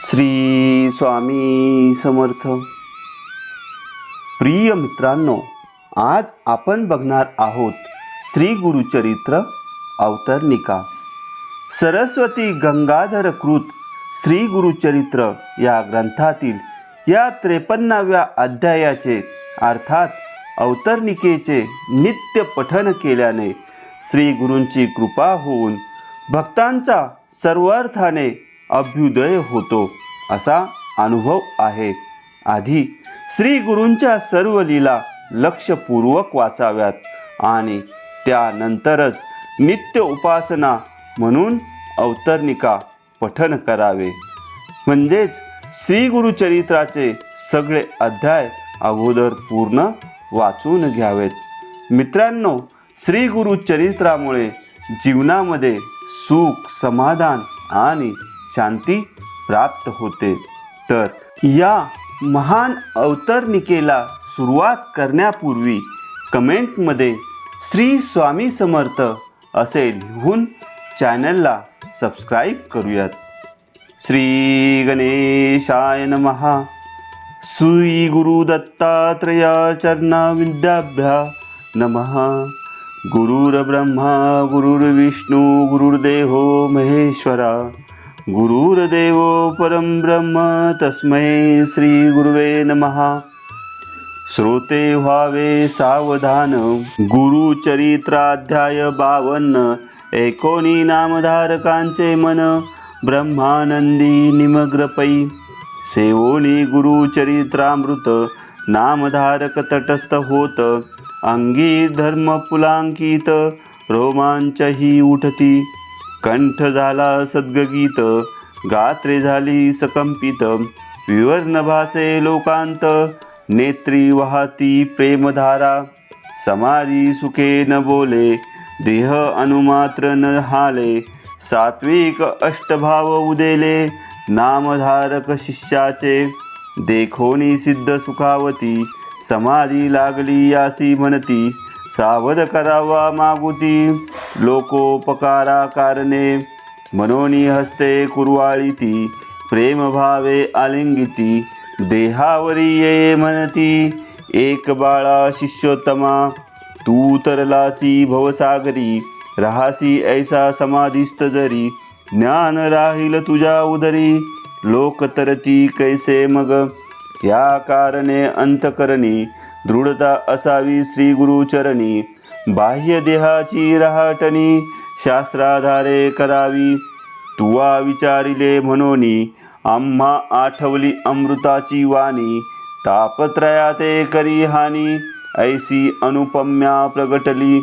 श्री स्वामी समर्थ. प्रिय मित्रांनो, आज आपण बघणार आहोत श्री गुरुचरित्र अवतरणिका. सरस्वती गंगाधर कृत श्री गुरुचरित्र या ग्रंथातील या 53व्या अध्यायाचे अर्थात अवतरणिकेचे नित्य पठन केल्याने श्री गुरूंची कृपा होऊन भक्तांचा सर्वार्थाने अभ्युदय होतो असा अनुभव आहे. आधी श्री गुरूंच्या सर्व लीला लक्षपूर्वक वाचाव्यात आणि त्यानंतरच नित्य उपासना म्हणून अवतरणिका पठन करावे. म्हणजेच श्री गुरुचरित्राचे सगळे अध्याय अगोदर पूर्ण वाचून घ्यावेत. मित्रांनो, श्री गुरुचरित्रामुळे जीवनामध्ये सुख, समाधान आणि शांती प्राप्त होते. तर या महान अवतरणिकेला सुरुवात करण्यापूर्वी कमेंटमध्ये श्री स्वामी समर्थ असे लिहून चॅनलला सबस्क्राईब करूयात. श्री गणेशाय नमः. श्री गुरु दत्तात्रेय चरणाविद्याभ्या नमः. गुरुर्ब्रह्मा गुरुर्विष्णू गुरुर्देवो महेश्वरा. गुरुर्देवो परम ब्रह्म तस्मै श्री गुरुवे नमः. श्रोते व्हावे सावधान. गुरुचरित्राध्याय 52. एकोणी नामधारकांचे मन ब्रह्मानंदी निमग्रपै. सेवोनी गुरुचरित्रामृत नामधारक तटस्थ होत. अंगी धर्म पुलांकित रोमांचही उठती. कंठ झाला सद्गगीत गात्रे झाली सकंपित. विवर्ण भासे लोकांत नेत्री वाहती प्रेमधारा. समारी सुखे न बोले देह अनुमात्र न हाले. सात्विक अष्टभाव उदेले नामधारक शिष्याचे. देखोनी सिद्ध सुखावती समाधी लागली यासी म्हणती. सावध करावा मागुती लोकोपकारा कारणे. मनोनी हस्ते कुरवाळीती प्रेमभावे आलिंगिती. देहावरी ये म्हणती एक बाळा शिष्योत्तमा. तू तरलासी भवसागरी राहासी ऐसा समाधिस्थ जरी. ज्ञान राहील तुझ्या उदरी लोक तरती कैसे मग. या कारणे अंतकरणी दृढता असावी श्री गुरुचरणी. बाह्य देहाची रहाटणी शास्त्राधारे करावी. तुवा विचारिले म्हणोनी आम्हा आठवली अमृताची वाणी. तापत्रयाते करी हानी ऐसी अनुपम्या प्रगटली.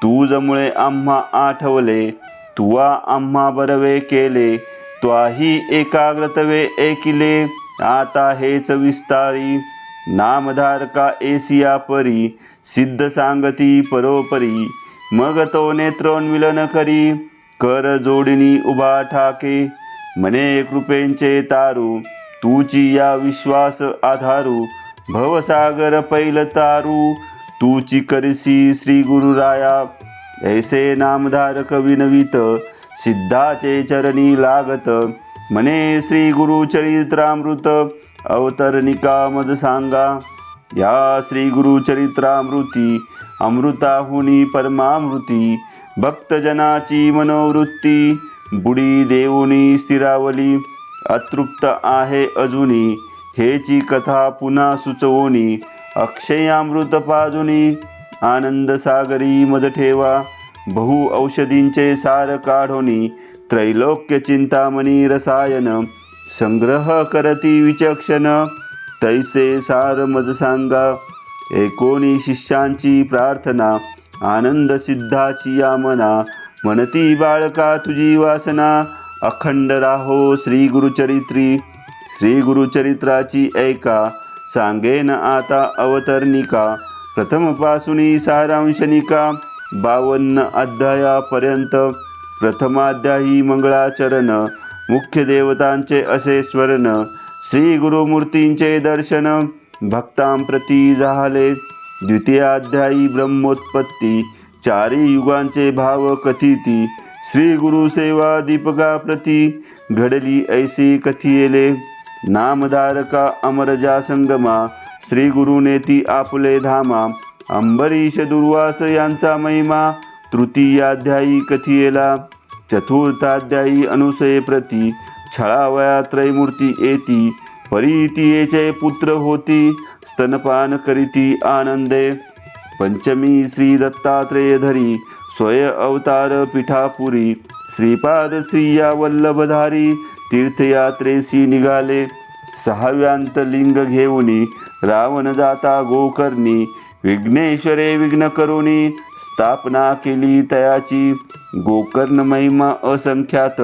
तुझमुळे आम्हा आठवले तुवा आम्हा बरवे केले. त्वाही एकाग्रतवे ऐकिले आता हेच विस्तारी. नामधारका एसिया परी सिद्ध सांगती परोपरी. मग तो नेत्रोन्मिलन करी कर जोडणी उभा ठाके. मने कृपेंचे तारू तूची या विश्वास आधारू. भवसागर पैल तारू तूची करसी श्री गुरुराया. ऐसे नामधारक विनवित सिद्धाचे चरणी लागत. मने श्री गुरुचरित्रामृत अवतरणिका मज सांगा. या श्री गुरुचरित्रामृती अमृताहुनी परमामृती. भक्तजनाची मनोवृत्ती बुडी देवोनी स्थिरावली. अतृप्त आहे अजुनी हेची कथा पुन्हा सुचवोनी. अक्षयामृत पाजुनी आनंद सागरी मज ठेवा. बहु औषधींचे सार काढोनी त्रैलोक्य चिंतामणी रसायन. संग्रह करती विचक्षण तैसे सार मज सांगा. एकोणी शिष्यांची प्रार्थना आनंद सिद्धाची यामना. म्हणती बाळका तुझी वासना अखंड राहो श्री गुरुचरित्री. श्री गुरुचरित्राची ऐका सांगेन आता अवतरणिका. प्रथमपासून सारांशनिका 52 अध्यायापर्यंत. प्रथमाध्यायी मंगळाचरण. मुख्य देवतांचे असे स्मरण. श्री गुरुमूर्तींचे दर्शन भक्तांप्रती झाले. द्वितीयाध्यायी ब्रह्मोत्पत्ती. चारी युगांचे भाव कथिती. श्री गुरु सेवा दीपका प्रती घडली ऐसी कथियेले. नामधारका अमरजा संगमा श्री गुरुनेती आपुले धामा. अंबरीश दुर्वास यांचा महिमा तृतीयाध्यायी कथियेला. चतुर्थाध्यायी अनुसये प्रती छळावया त्रैमूर्ती येती. परीतीयेचे पुत्र होती स्तनपान करीती आनंदे. पंचमी श्री दत्तात्रेय धरी स्वय अवतार पिठापुरी. श्रीपाद श्रिया वल्लभधारी तीर्थयात्रेसी निघाले. सहाव्यांत लिंग घेऊनी रावण जाता गोकर्णी. विघ्नेश्वरे विघ्न करुणी स्थापना केली तयाची. गोकर्ण महिमा असंख्यात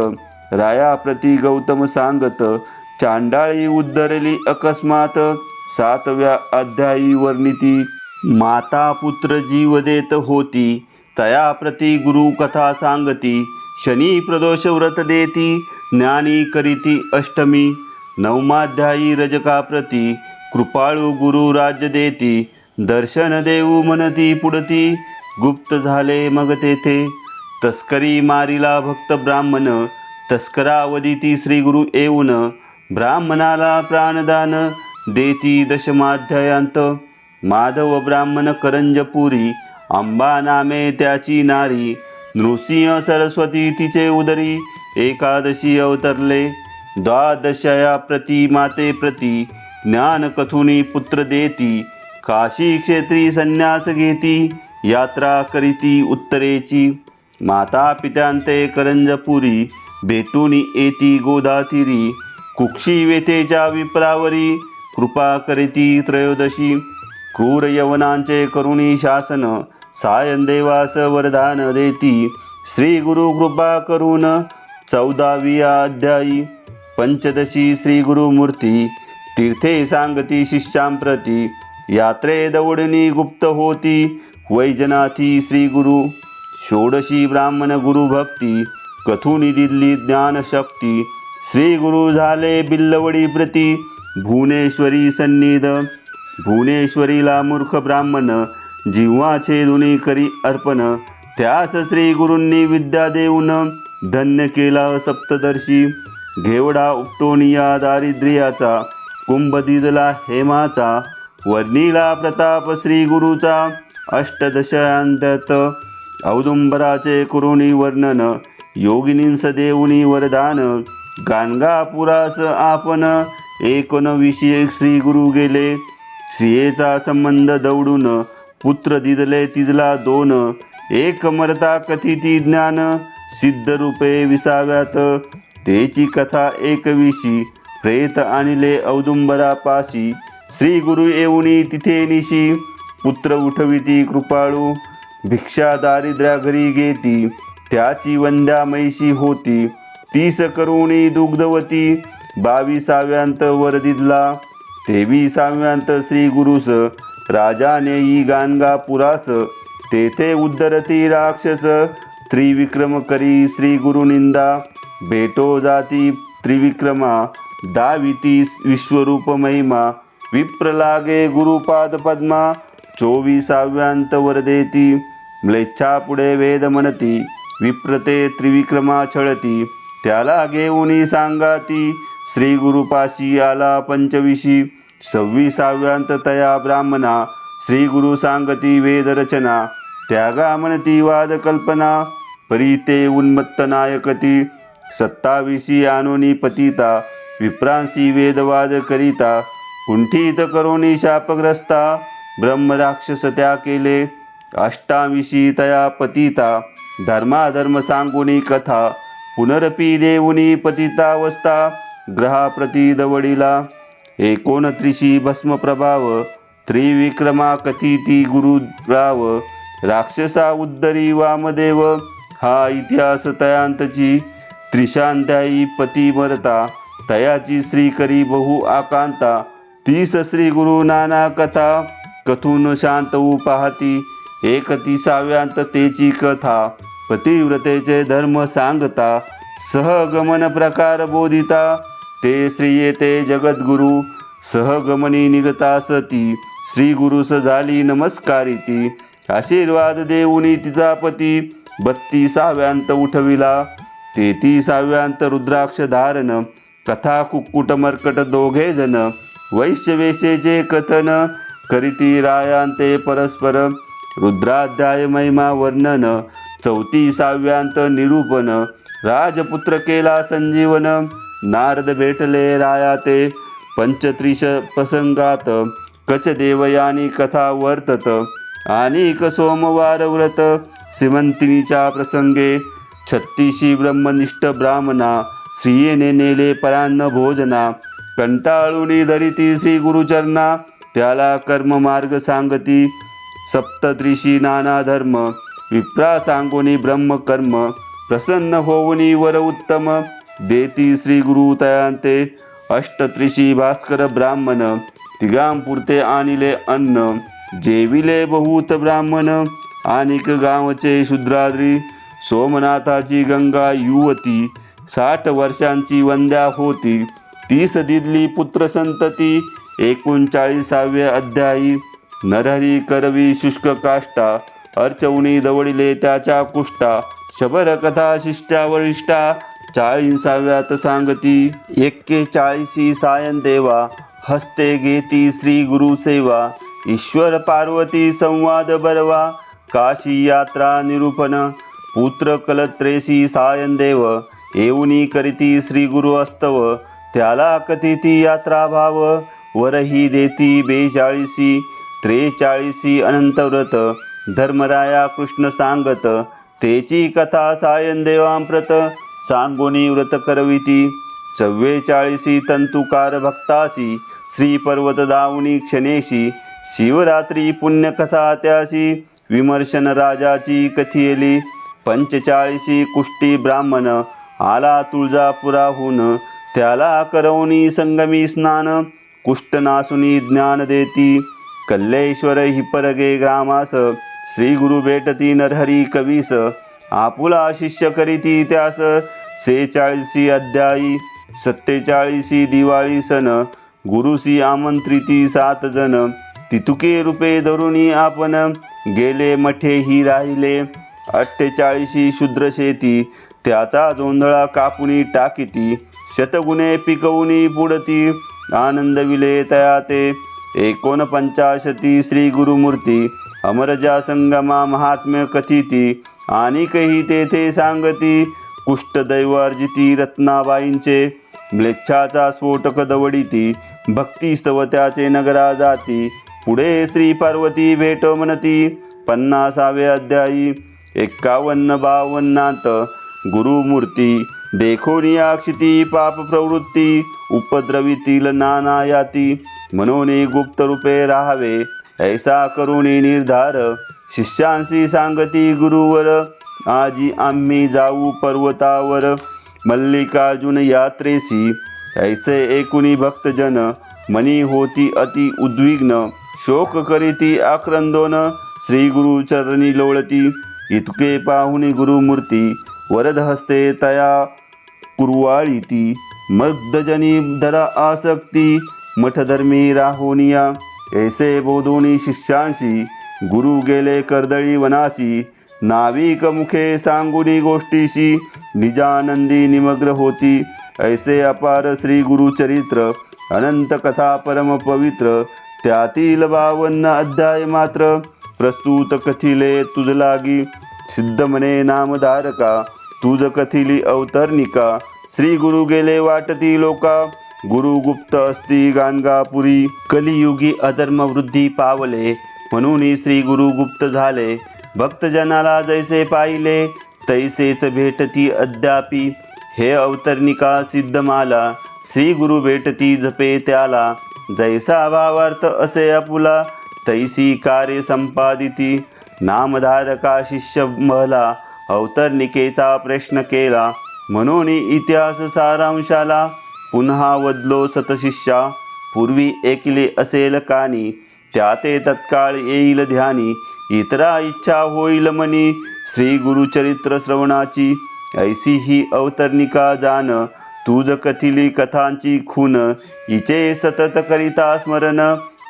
राया प्रति गौतम सांगत. चांडाळी उद्धरली अकस्मात सातव्या अध्यायी वर्णिती. माता पुत्र जीव देत होती तया प्रति गुरु कथा सांगती. शनी प्रदोष व्रत देती ज्ञानी करीती अष्टमी. नवमाध्यायी रजका प्रति कृपाळू गुरु राज्य देती. दर्शन देऊ म्हणती पुढती गुप्त झाले मग तेथे. तस्करी मारिला भक्त ब्राह्मण तस्करावदिती श्री गुरु येऊन. ब्राह्मणाला प्राणदान देती दशमाध्यायांत. माधव ब्राह्मण करंजपुरी अंबा नामे त्याची नारी. नृसिंह सरस्वती तिचे उदरी एकादशी अवतरले. द्वादशया प्रति माते प्रति ज्ञान कथुनी पुत्र देती. काशी क्षेत्री संन्यास घेती यात्रा करीती उत्तरेची. माता पित्यांते करंजपुरी भेटून येती गोदातीरी. कुक्षी वेथेच्या विप्रावरी कृपा करीती त्रयोदशी. क्रूर यवनांचे करुणी शासन सायन देवास वरदान देती. श्री गुरु कृपा करून 14व्या अध्यायी. पंचदशी श्री गुरुमूर्ती तीर्थे सांगती शिष्यांप्रती. यात्रे दौडणी गुप्त होती वैजनाथी श्री गुरु. षोडशी ब्राह्मण गुरु भक्ती कथुनी दिली ज्ञानशक्ती. श्री गुरु झाले बिल्लवडी प्रती भुवनेश्वरी सन्निध. भुवनेश्वरीला मूर्ख ब्राह्मण जिव्हा छेदुनी करी अर्पण. त्यास श्री गुरूंनी विद्या देऊन धन्य केला सप्तदर्शी. घेवडा उपटोनिया दारिद्र्याचा कुंभ दिदला हेमाचा. वर्णिला प्रताप श्री गुरुचा अष्टदशांतात. औदुंबराचे कुरुणी वर्णन योगिनींस देऊनी वरदान. गाणगापुरास आपण 19 श्री गुरु गेले. स्त्रियेचा संबंध दौडून पुत्र दिदले तिजला 2. एक मरता कथिती ज्ञान सिद्ध रूपे 20व्यात. तेची कथा 21. प्रेत आणले औदुंबरापाशी श्री गुरु येऊनी तिथे निशी. पुत्र उठविती कृपाळू भिक्षा दारिद्र्या घरी घेती. त्याची वंद्या मैशी होती 30 करुणी दुग्धवती. 22व्यांत वर दिदला 23व्यांत श्री गुरुस. राजानेई गाणगापुरास तेथे उद्धरती राक्षस. त्रिविक्रम करी श्री गुरुनिंदा. भेटो जाती त्रिविक्रमा दाविती विश्वरूप महिमा. विप्र लागे गुरुपाद पद्मा 24व्यांत वर देती. म्लेच्छा पुढे वेद म्हणती विप्रते त्रिविक्रमा छळती. त्याला घेऊनी सांगाती श्री गुरुपाशी आला 25. 26व्यांत तया ब्राह्मणा श्री गुरु सांगती वेदरचना. त्यागा म्हणती वाद कल्पना परीते उन्मत्त नायकती. 27 आणोनी पतिता विप्रांसी वेदवाद करिता. कुंठित करोनी शापग्रस्ता ब्रह्मराक्षस त्या केले. 28 तया पतिता धर्माधर्म सांगुनी कथा. पुनरपी देऊनी पतितावस्था ग्रहाप्रती दवडिला. 29 भस्म प्रभाव त्रिविक्रमा कथिती गुरुराव. राक्षसा उद्धरी वामदेव हा इतिहास तयांतची. त्रिशांध्यायी पती मरता तयाची श्री करी बहु आकांता. 30 श्री गुरु नाना कथा कथून शांत पाहती. 31व्यांत तेची कथा पतिव्रतेचे धर्म सांगता. सहगमन प्रकार बोधिता ते श्री येते जगद्गुरु. सहगमनी निगता सती श्री गुरुस झाली नमस्कारिती. आशीर्वाद देऊनी तिचा पती 32व्यांत उठविला. 33व्यांत रुद्राक्ष धारण कथा कुक्कुट मर्कट दोघे जन वैश्यवेशेचे कथन करीती रायांते परस्पर रुद्राध्याय महिमा वर्णन 34व्यांत निरूपण राजपुत्र केला संजीवन नारद भेटले रायाते पंचत्रिश प्रसंगात कच देवयानी कथा वर्तत अनेक सोमवार व्रत श्रीमंतिनीच्या प्रसंगे 36 ब्रह्मनिष्ठ ब्राह्मणा स्त्रियेने नेले परान्न भोजना कंटाळुनी धरिती श्री गुरुचरणा त्याला कर्म मार्ग सांगती सप्तत्रिशी नाना धर्म विप्रा सांगोनी ब्रह्म कर्म प्रसन्न होवनी वर उत्तम देती श्री गुरु तयांते अष्टत्रिशी भास्कर ब्राह्मण तिघांपुरते आणिले अन्न जेविले बहुत ब्राह्मण अनेक गावचे शूद्राद्री सोमनाथाची गंगा युवती 60 वर्षांची वंद्या होती 30 दिदली पुत्र संतती 39व्या अध्यायी नरहरी करवी शुष्क काष्टा अर्चवणी दवडिले त्याच्या कुष्टा शबर कथा शिष्टा वरिष्ठा 40व्यात सांगती 41 सायन देवा हस्ते घेती श्री गुरु सेवा ईश्वर पार्वती संवाद बरवा काशी यात्रा निरूपण पुत्र कलत्रेसी सायन देव येऊनी करीती श्री गुरु अस्तव त्याला कथिती यात्रा भाव वरही देती 42 43 अनंत व्रत धर्मराया कृष्ण सांगत तेची कथा सायन देवांप्रत सांगोनी व्रत करविती 44 तंतुकार भक्तासी श्री पर्वत दावनी क्षणेशी शिवरात्री पुण्यकथा त्यासी विमर्शन राजाची कथियली 45 कुष्टी ब्राह्मण आला तुळजापुराहून त्याला करवणी संगमी स्नान कुष्ठनासुनी ज्ञान देती कल्लेश्वर हिपरगे ग्रामास श्री गुरु भेटती नरहरी कवीस आपुला शिष्य करीती त्यास 46 अध्यायी 47 दिवाळी सण गुरुसी आमंत्रिती 7 जण तितुके रूपे धरुणी आपण गेले मठे ही राहिले 48 शूद्र शेती त्याचा जोंधळा कापुनी टाकीती शतगुणे पिकवूनी बुडती आनंद विले तयाते 49 श्री गुरुमूर्ती अमरजा संगमा महात्म्य कथिती आणि काही तेथे सांगती कुष्ठदैवार्जिती रत्नाबाईंचे म्लेच्छाचा स्फोटक दवडिती भक्तिस्तव त्याचे नगरा जाती पुढे श्री पार्वती भेट म्हणती 50व्या अध्यायी 51-52 गुरुमूर्ती देखोनी अक्षिती पाप प्रवृत्ती उपद्रवितील नाना याती म्हणून गुप्त रूपे राहावे ऐसा करुणी निर्धार शिष्यांशी सांगती गुरुवर आजी आम्ही जाऊ पर्वतावर मल्लिकार्जुन यात्रेसी ऐसे एकुणी भक्तजन मनी होती अति उद्विग्न शोक करीती आक्रंदोन श्री गुरुचरणी लोळती इतके पाहुनी गुरुमूर्ती वरद हस्ते तया कुरवाळीती मग्धजनी धरा आसक्ती मठधर्मी राहोनिया ऐसे बोधोनी शिष्यांशी गुरु गेले कर्दळी वनासी नाविक मुखे सांगुनी गोष्टीशी निजानंदी निमग्न होती ऐसे अपार श्री गुरुचरित्र अनंत कथा परम पवित्र त्यातील 52 अध्याय मात्र प्रस्तुत कथिले तुझ लागी सिद्ध म्हणे नामधारका तुझ कथिली अवतरणिका श्री गुरु गेले वाटती लोका गुरु गुप्त असती गाणगापुरी कलियुगी अधर्म वृद्धी पावले म्हणून श्री गुरु गुप्त झाले भक्तजनाला जैसे पाहिले तैसेच भेटती अद्यापी हे अवतरणिका सिद्धमाला श्री गुरु भेटती जपे त्याला जैसा भावार्थ असे आपुला तैसी कार्य संपादिती नामधारका शिष्य महला अवतरणिकेचा प्रश्न केला म्हणून इतिहास सारांशाला पुन्हा वदलो सतशिष्या पूर्वी ऐकले असेल कानी त्याते तत्काळ येईल ध्यानी इतरा इच्छा होईल मनी श्री गुरुचरित्र श्रवणाची ऐसी ही अवतरणिका जान तुझ कथिली कथांची खून इचे सतत करिता स्मरण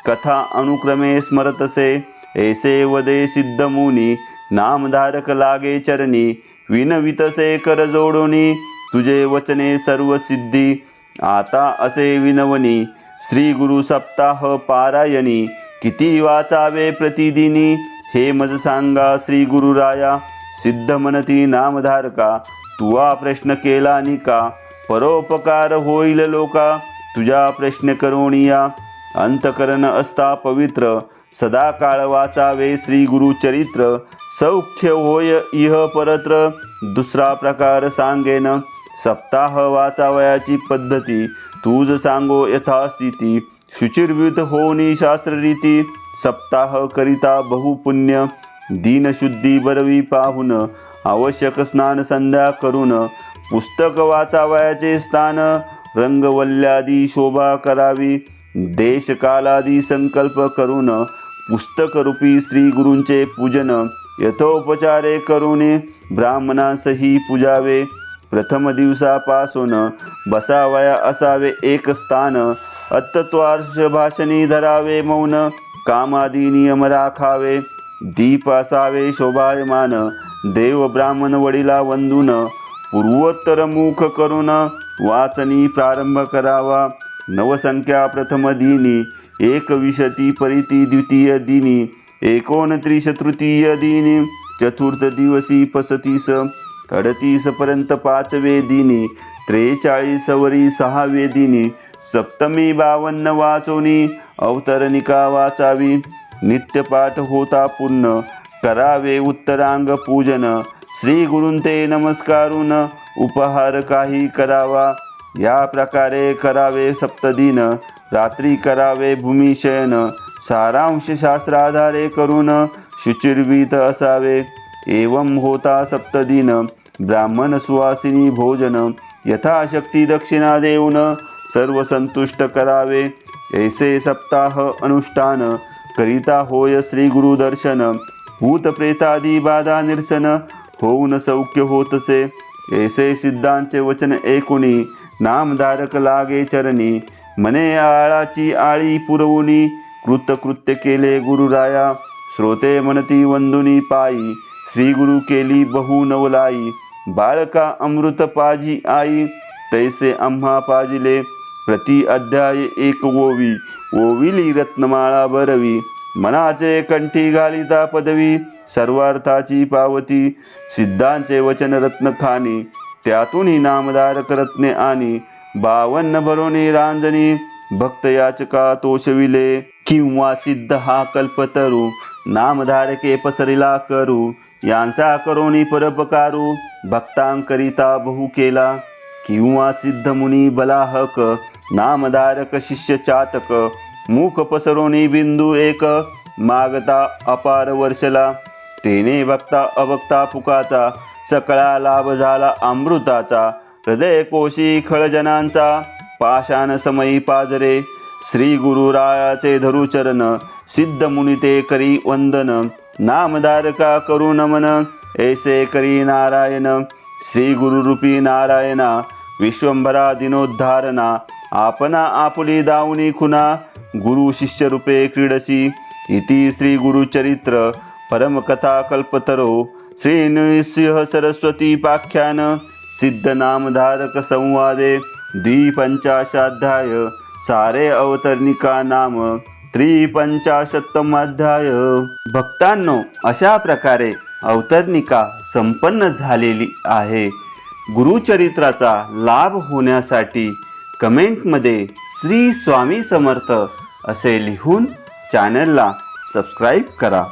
कथा अनुक्रमे स्मरतसे ऐसे वदे सिद्ध मुनी नामधारक लागे चरणी विनवितसे कर जोडोनी तुझे वचने सर्व सिद्धी आता असे विनवणी श्री गुरु सप्ताह पारायणी किती वाचावे प्रतिदिनी हे मज सांगा श्री गुरुराया सिद्ध म्हणती नामधारका तुवा प्रश्न केला निका परोपकार होईल लोका तुझ्या प्रश्न करोनिया अंतकरण असता पवित्र सदा काळ वाचावे श्री गुरु चरित्र सौख्य होय इह परत्र दुसरा प्रकार सांगेन सप्ताह वाचावयाची पद्धती तूज सांगो यथास्थिती शुचिर्वित होनी शास्त्ररीती सप्ताह करिता बहुपुण्य दीनशुद्धी बरवी पाहून आवश्यक स्नान संध्या करून पुस्तक वाचावयाचे स्थान रंगवल्ल्यादी शोभा करावी देशकालादी संकल्प करून पुस्तकरूपी श्री गुरूंचे पूजन यथोपचारे करून ब्राह्मणासही पूजावे प्रथम दिवसापासून बसावया असावे एक स्थान अतत्वार्ष भाषणी धरावे मौन कामादी नियम राखावे दीप असावे शोभायमान देव ब्राह्मण वडिला वंदून पूर्वोत्तर मुख करून वाचनी प्रारंभ करावा नवसंख्या प्रथम दिनी एकविशती परिती द्वितीय दिनी 29 तृतीय दिनी चतुर्थ दिवसी 35 38 पर्यंत पाचवे दिनी 43 वरी 6वे दिनी सप्तमी 52 वाचोनी अवतरणिका वाचावी नित्यपाठ होता पूर्ण करावे उत्तरांग पूजन श्री गुरूंते नमस्कारून उपहार काही करावा या प्रकारे करावे सप्तदिन रात्री करावे भूमिशयन सारांश शास्त्राधारे करून शुचिर्वित असावे एवं होता सप्तदिन ब्राह्मण सुवासिनी भोजन यथाशक्ती दक्षिणा देऊन सर्व संतुष्ट करावे ऐसे सप्ताह अनुष्ठान करिता होय श्री गुरु दर्शन भूत प्रेतादी बाधा निरसन होऊन सौख्य होतसे ऐसे सिद्धांचे वचन ऐकुनी नामधारक लागे चरणी मने आळाची आळी पुरवुनी कृतकृत्य केले गुरुराया श्रोते म्हणती वंदुनी पायी श्री गुरु केली बहु नवलाई बाळका अमृत पाजी आई तैसे आम्हा पाजिले प्रति अध्याय एक ओवी ओविली रत्नमाळा बरवी मनाचे कंठी घालिता पदवी सर्वार्थाची पावती सिद्धांचे वचन रत्न खानी त्यातूनही नामधारक रत्ने आणि 52 भरोनी रांजणी भक्त याचका तोषविले किंवा सिद्ध हा कल्पतरू नामधारके पसरिला करू यांचा करोनी परोपकारू भक्तांकरिता बहु केला किंवा सिद्ध मुनी बलाहक नामधारक शिष्य चातक मुख पसरोनी बिंदू एक मागता अपार वर्षला तेने भक्ता अभक्ता पुकाचा सकळा लाभ झाला अमृताचा हृदय कोशी खळजनांचा पाषाण समयी पाजरे श्री गुरुरायाचे धरुचरण सिद्ध मुनी ते करी वंदन नामधारका करू नमन ऐसे करी नारायण श्री गुरुरूपी नारायणा विश्वंभरा दिनोद्धारणा आपणा आपुली दावनी खुना गुरु शिष्य रूपे क्रीडसी इति श्री गुरुचरित्र परमकथा कल्पतरो श्री नृसिंह सरस्वती पाख्यान सिद्ध नामधारक संवादे 55 सारे अवतरणिका नाम 53 अध्याय। भक्तांनो, अशा प्रकारे अवतरणिका संपन्न झालेली आहे। गुरुचरित्राचा लाभ होण्यासाठी कमेंटमध्ये श्री स्वामी समर्थ असे लिहून चॅनलला सबस्क्राईब करा।